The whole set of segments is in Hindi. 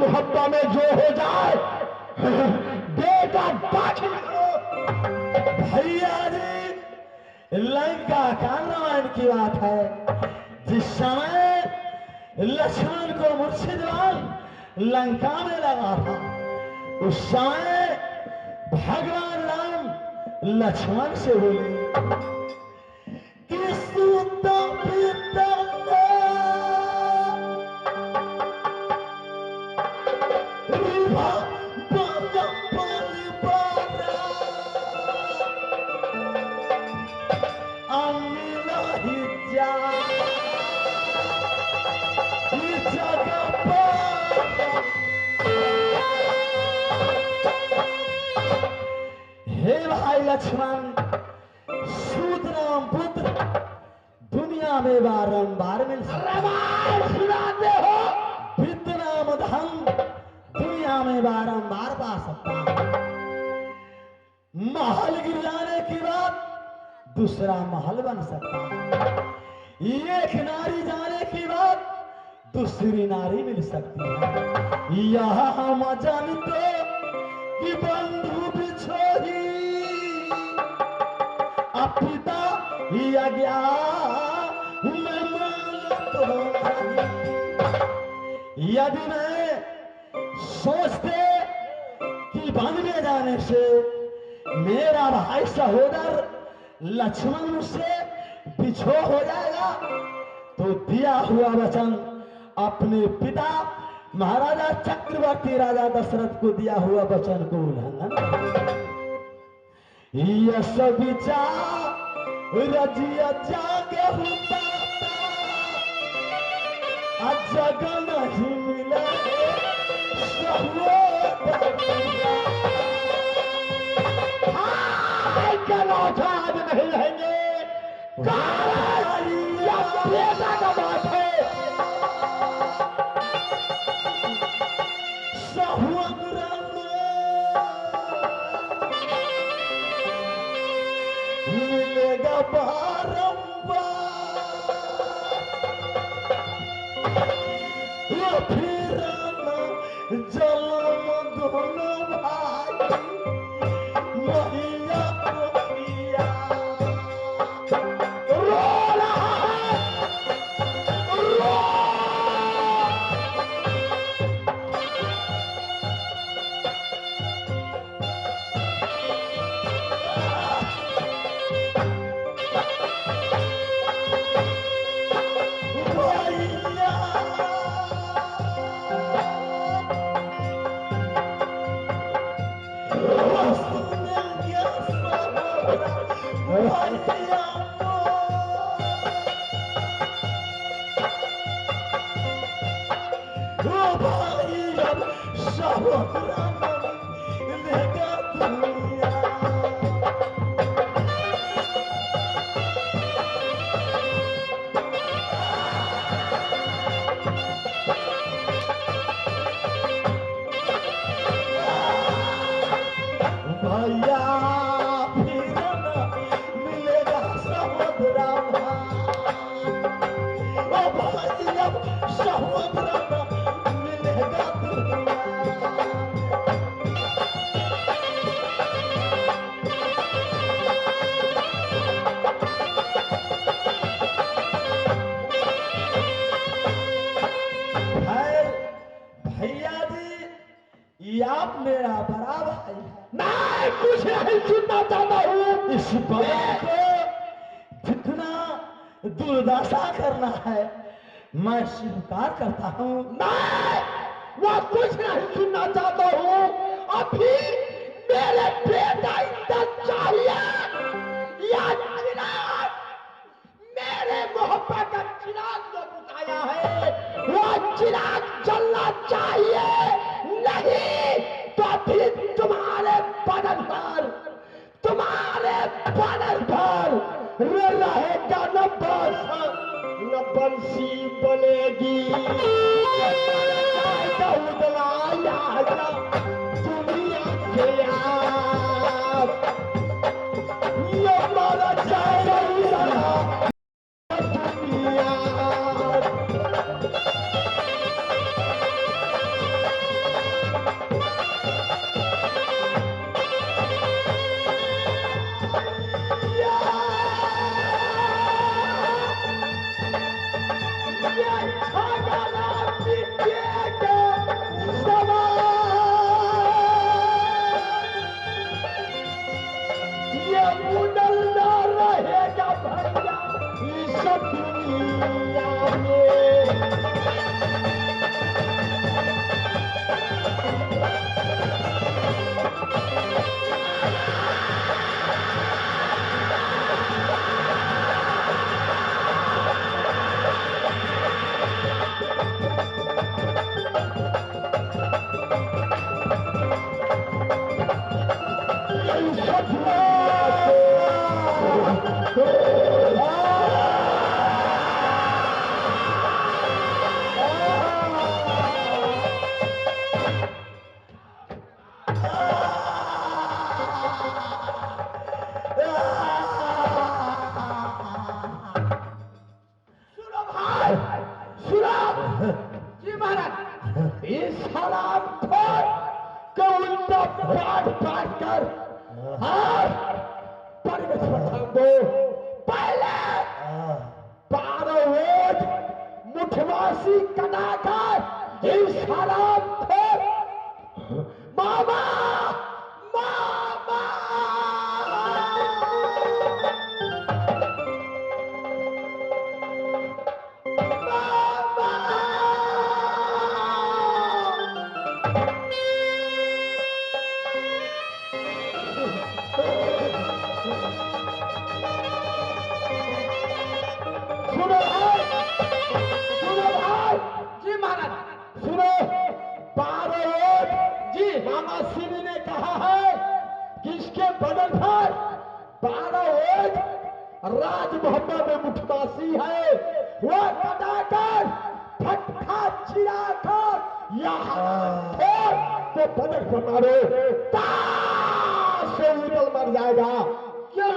मुहब्बा में जो हो जाए बेटा दाखिल करो। भैया जी, लंका का रामायण की बात है। जिस समय लक्ष्मण को मुर्शिदवाल लंका में लगा था, उस समय भगवान राम लक्ष्मण से बोले कि सूता पिता हे भाई लक्ष्मण, सूत राम पुत्र दुनिया में बारंबार मिल रामायण सुनाते हो। विद्य नाम धन दुनिया में बारंबार पा सकता है। महल गिर जाने के बाद दूसरा महल बन सकता है। एक नारी जाने के बाद दूसरी नारी मिल सकती है। यह हम जानते कि बंधु बिछोही पिता या गया मैं मानत हूं। यदि मैं सोचते कि वन में जाने से मेरा भाई सहोदर लक्ष्मण मुझसे बिछो हो जाएगा, तो दिया हुआ वचन अपने पिता महाराजा चक्रवर्ती राजा दशरथ को दिया हुआ वचन को उल्लंघन। यश विचार रजिया जागे होता जग नहीं मिला आज नहीं रहेंगे। बेटा का बात है। मिलेगा बारंबार फिर जन्म दोनों भाई मैया मैया रो रहा है, रो। आप मेरा बड़ा भाई है। मैं कुछ नहीं सुनना चाहता हूँ। इस बात को जितना दुर्दशा करना है मैं स्वीकार करता हूँ। मैं वो कुछ नहीं सुनना चाहता हूँ। अभी मेरे बेटा इज्जत चाहिए या चिराग। मेरे मोहब्बत का चिराग जो बुझाया है वो चिराग जलना चाहिए। नहीं तो फिर तुम्हारे बदन पर रहेगा न बंसी बनेगी दुनिया के ये मारा जाएगा दुनिया। उदल ना रहेगा भैया इस दुनिया में। सुनो भाई, सुनो। जी महाराज। इस हराम खोर को उल्टा पाठ पाठ कर और परिवेश बता दो। पहले 12 वोट मुठवासी कनाकर इस हराम खोर मामा मामा सुनो भाई, सुनो भाई, जी महाराज। सुनो। 12 वोट जी। मामा सिंह ने कहा है कि इसके बदल पर 12 वोट राज मोहम्मद में मुठमासी है, वह कटाकर फटका चिराकर यहाँ तो बदल पर मारो, ताश से उदल मर जाएगा। क्या?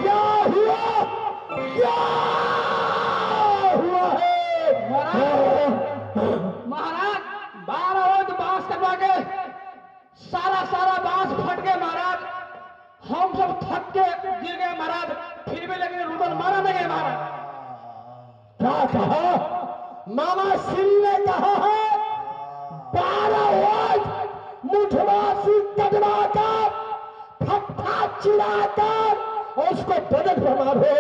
क्या हुआ? क्या हुआ है? महाराज 12 वोट बांस कटवा के सारा बांस फट गए महाराज। हम सब थक के गिर गए महाराज, फिर भी लेकिन रुदल मारा नहीं गए महाराज। क्या कहा? मामा सिंह ने कहा है 12 वोट मुठवासी कटवा कर फट्टा चिराकर उसको बदल पर मारो,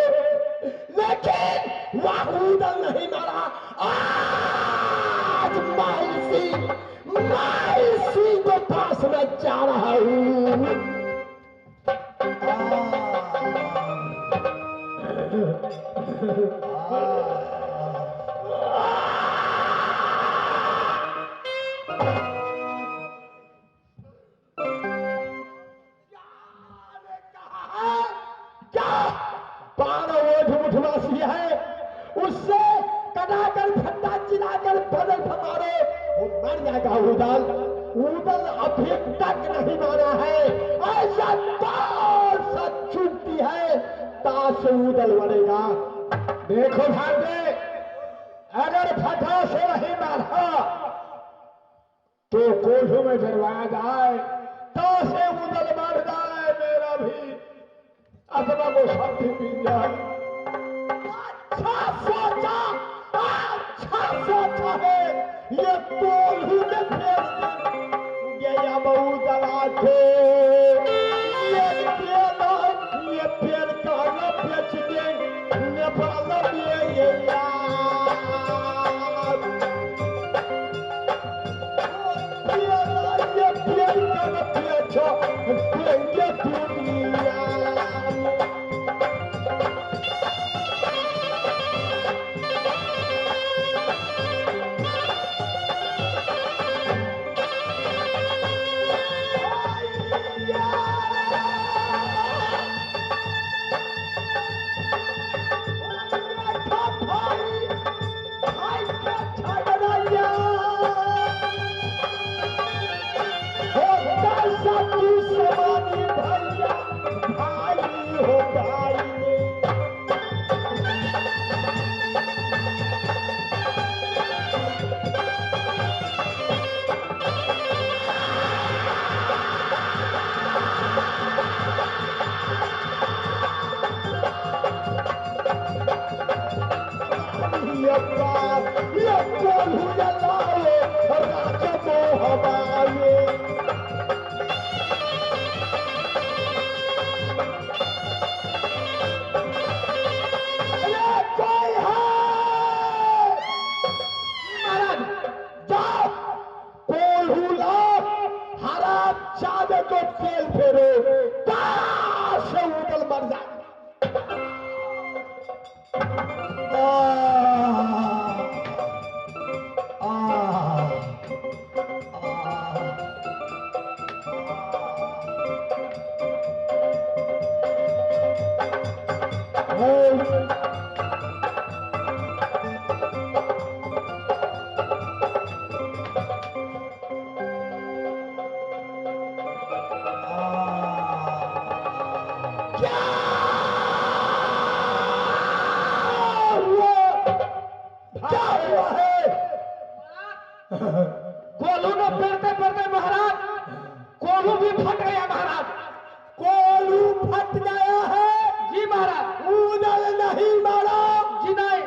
लेकिन वह उदल नहीं मारा। आज माइल सिंह के पास मैं जा रहा हूँ। क्या 12 वोट मुठवासी है, उससे कटाकर फट्टा चिराकर बदल पर मारो, वो मर जाएगा। उदल उदल अभी तक नहीं मारा है, ऐसा ताश सा चूकती है, ताश से उदल मरेगा। देखो भाई, अगर फटा से नहीं मारा तो कोल्हू में जरवाया जाए, ताश से उदल मर जाए, मेरा भी आत्मा को शांति मिल जाए। अच्छा सोचा, अच्छा सोचा है, ये कोल्हू ने भेज दे या बहुत दला को ये पेड़ का न बेच दे नेपाल में ये पेड़ का न बेचो देंगे दुनिया। चादर को तेल फेरो, ताश से उदल मर जाए। कोल्हू ने पेरते पेरते महाराज कोल्हू भी फट गया महाराज। कोल्हू फट गया है जी महाराज। उदल नहीं मारा जी नहीं।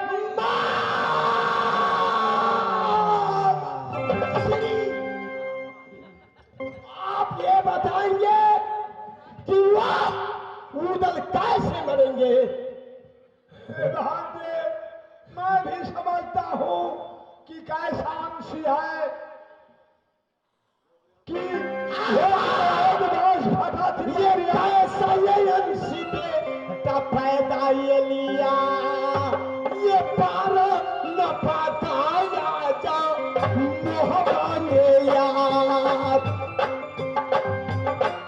आप ये बताएंगे कि आप उदल कैसे मरेंगे? मैं भी समझता हूं कि कैसा अंशी है कि ये कैसा ये अंशी बेटा पैदा ये लिया, ये पार न पाता जा मोहबाने याद,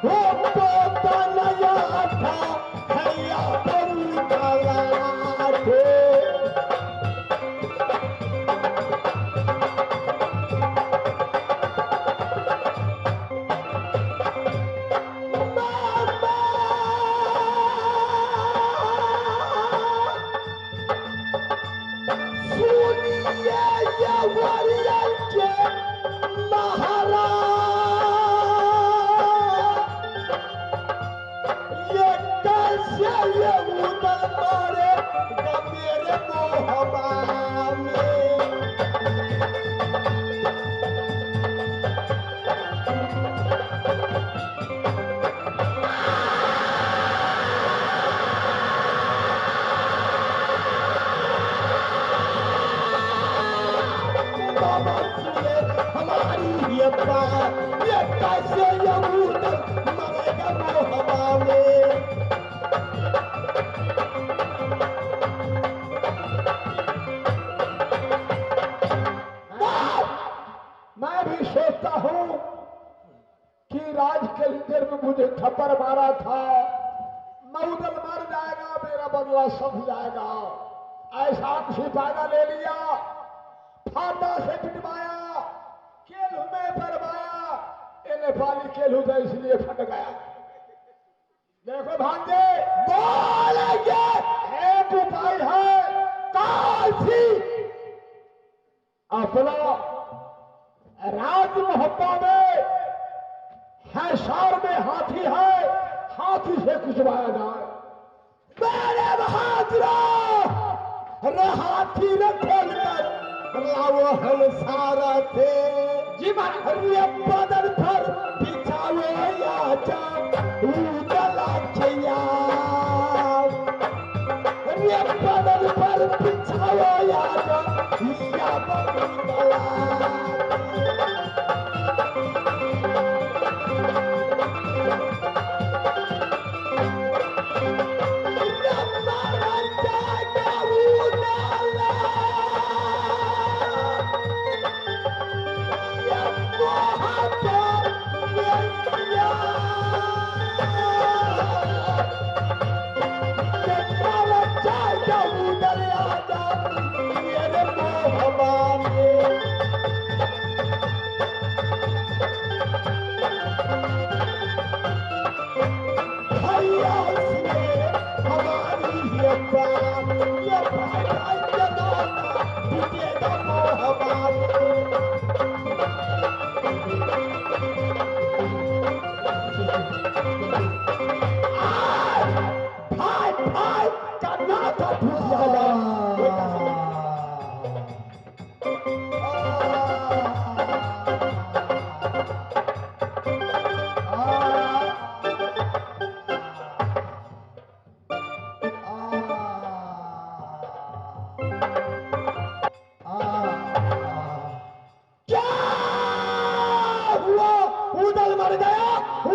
वो पोता नया था हैया बरू काला थे। हमारी ये बात ये कैसे यहूद मरेगा मोहब्बा में। मैं भी सोचता हूं कि राज के लीडर में मुझे थप्पड़ मारा था, मैं उधर मर जाएगा, मेरा बदला सब जाएगा। ऐसा सिपाही ले लिया, फाटा से पिटवाया, केलू में परवाया, ये नेपाली केलू था इसलिए फट गया। देखो भांजे बोलेंगे एक उपाय है, काशी अपना राज मोहब्बा में है, शार में हाथी है, हाथी से कुचवाया जाए। मेरे बहादुर हाथी ने खोलकर लाओ हम सारा थे जी महाराज। बदल पर बिछाओ या जा उदला किया, बदल पर बिछाओ या जा उदला। Yeah.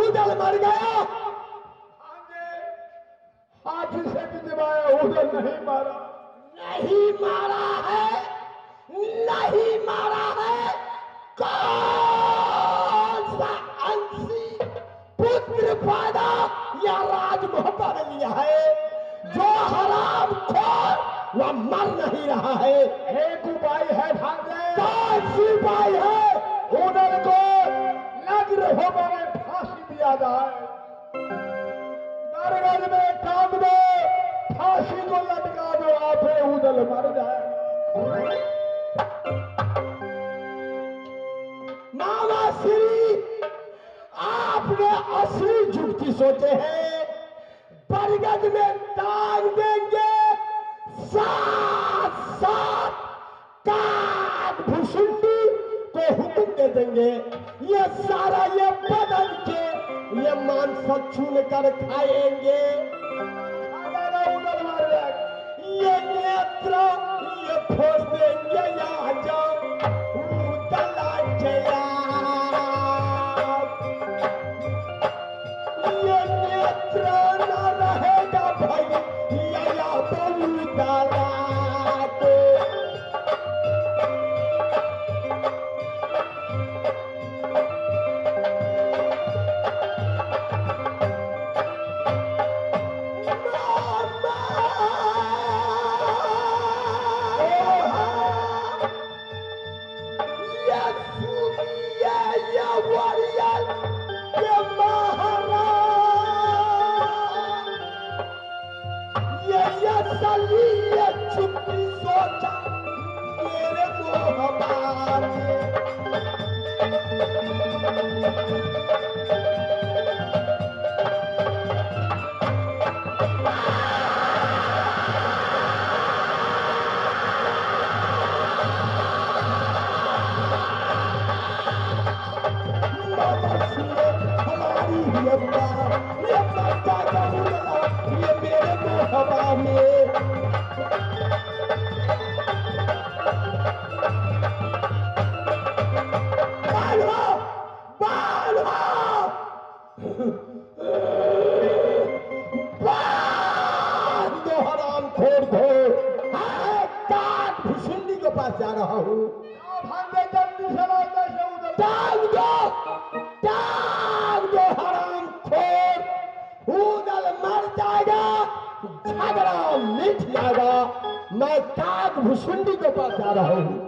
उदल मर गया। हाथी से भिजवाया उदल नहीं मारा। नहीं मारा है, नहीं मारा है। कौन सा अंशी पुत्र पैदा या राजमहल लिया है जो हराम खोर वह मर नहीं रहा है। एक उपाय है भांजे। कौन सी उपाय है? उदल को लग रहो में फांसी दिया जाए। बरगद में टांग दो, फांसी को लटका दो, आपे उदल मर जाए। मामा श्री आपने असली जुक्ति सोचे हैं। बरगद में टांग देंगे, साथ साथ काग भुसुंडी को हुक्म दे देंगे। ये सारा ये बदन के ये मांस छून कर खाएंगे। ये नेत्र ये फोड़ देंगे। यहाँ जाओ उदला जया। ये नेत्र न रहेगा भाई या बहुदला को। चुप्पी सोचा मेरे मोहब्बत। हमारी ये माता का उदला ये मेरे मोहब्बत में। जा रहा हूँ। टांग दो हराम खोर। उदल मर जाएगा, झगड़ा मिट जाएगा। मैं काग भुसुंडी के पास जा रहा हूँ।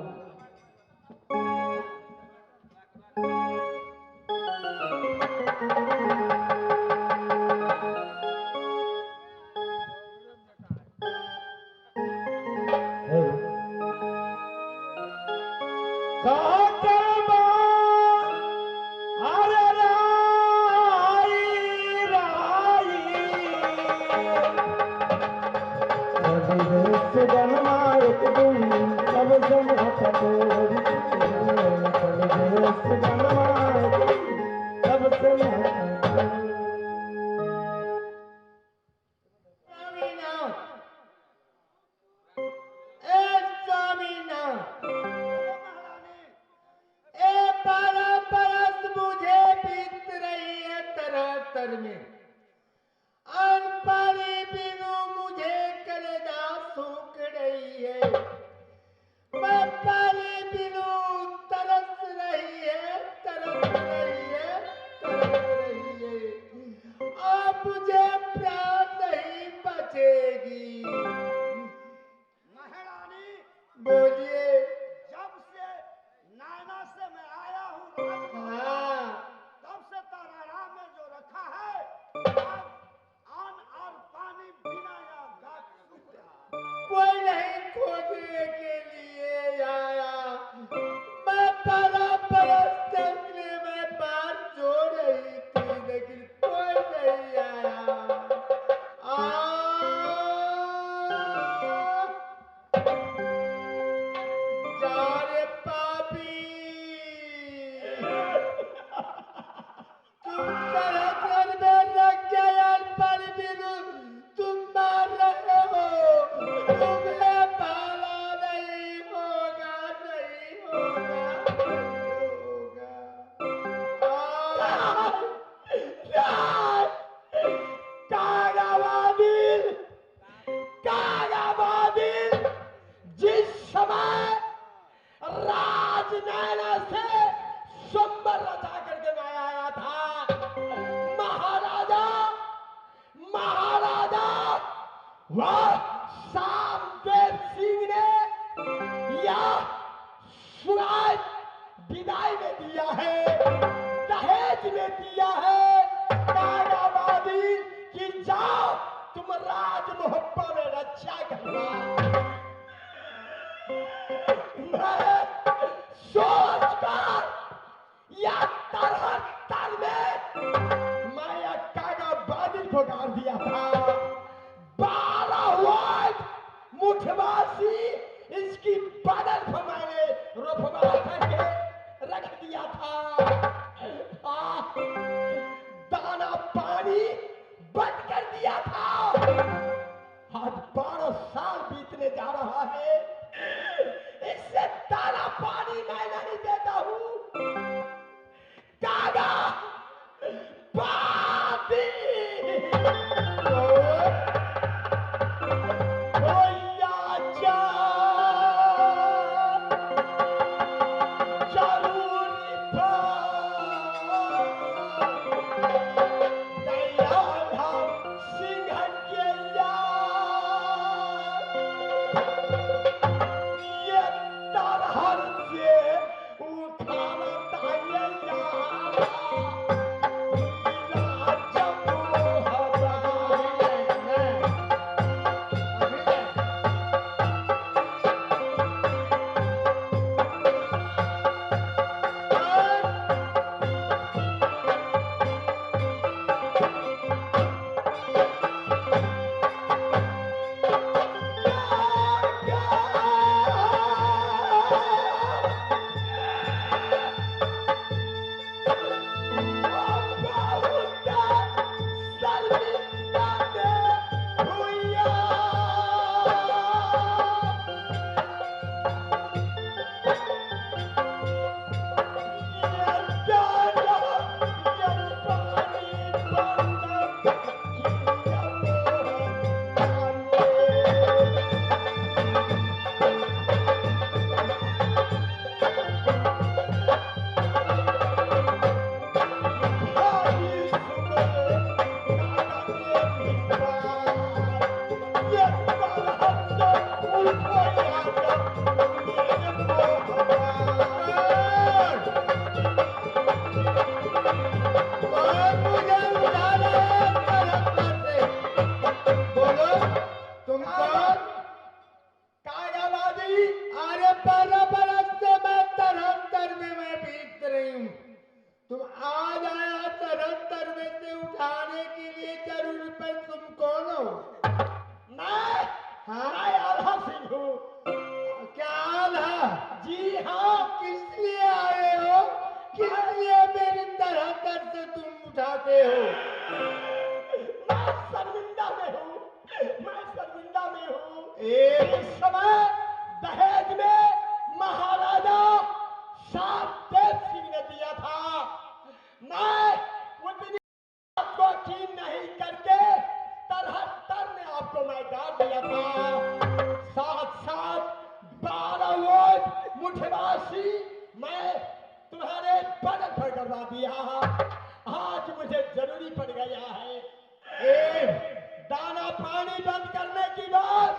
देव सिंह ने दिया था। मैं उतनी आपको यकीन नहीं करके 73 में आपको मैं गाड़ दिया था। साथ साथ 12 वोट मुठवासी मैं तुम्हारे बदन पर करवा दिया। आज मुझे जरूरी पड़ गया है दाना पानी बंद करने की बात।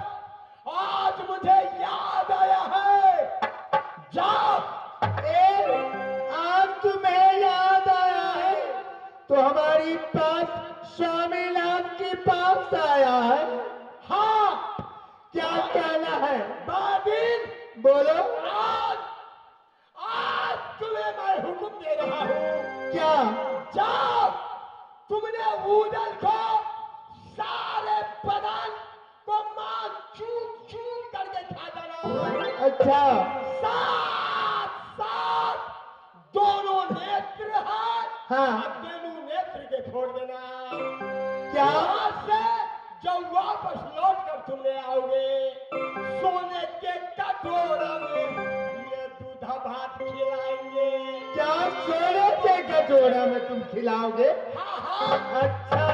आज मुझे याद आया है। जाओ, आज तुम्हें याद आया है तो हमारी पास स्वामी नाम के पास आया है। हाँ, क्या कहना है? बादिल बोलो। आज आज तुम्हें मैं हुक्म दे रहा हूँ। क्या? जाओ, तुमने ऊदल को सारे बदन को मां चून चून करके खा जाना। अच्छा, साथ साथ दोनों नेत्र हैं। हाँ। दोनों नेत्र के फोड़ देना। क्या? यहाँ से जब वापस लौट कर तुम ले आओगे, सोने के कटोरा में ये दूधा भात खिलाएंगे। क्या सोने के कटोरा में तुम खिलाओगे? हाँ हाँ, अच्छा,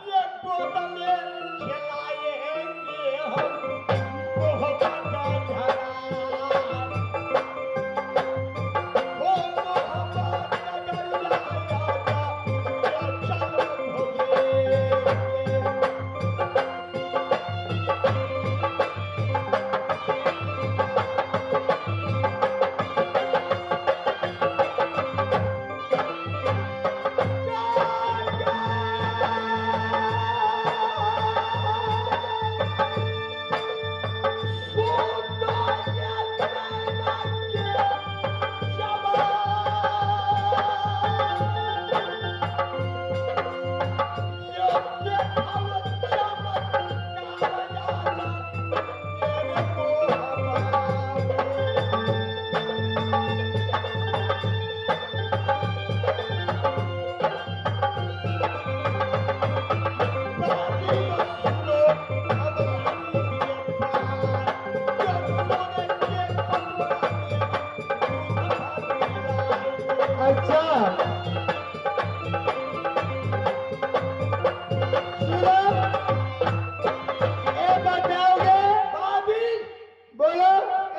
ये बोतलें खिलाएंगे हम मोहब्बत का घड़ा। ओ मोहब्बत का दरिया या चलो भोगे। अच्छा। सुनो, ए बताओगे? बोलो,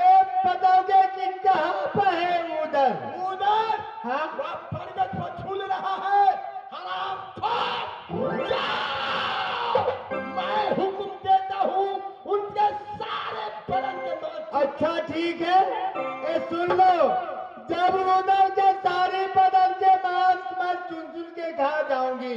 ए बताओगे कि कहाँ पर है उधर? उधर हाँ? वह पर्वत पर झूल रहा है। हरामखोर, जाओ! मैं हुक्म देता हूँ उनके सारे बदन के मांस। अच्छा ठीक है, ए सुन लो, जब उधर के सारे बदन के मांस मैं चुन चुन के खा जाऊंगी,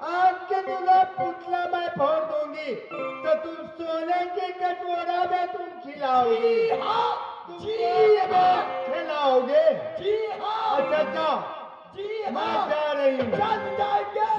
आग के तुझे पुतला मैं फोड़ दूंगी, तो तुम सोने के कटोरा में तुम खिलाओगी। जी हाँ, तुम जी सोने में हाँ, खिलाओगे। जी हाँ, अच्छा जाओ, जी मैं हाँ, जा रही हूँ। चल जाएंगे।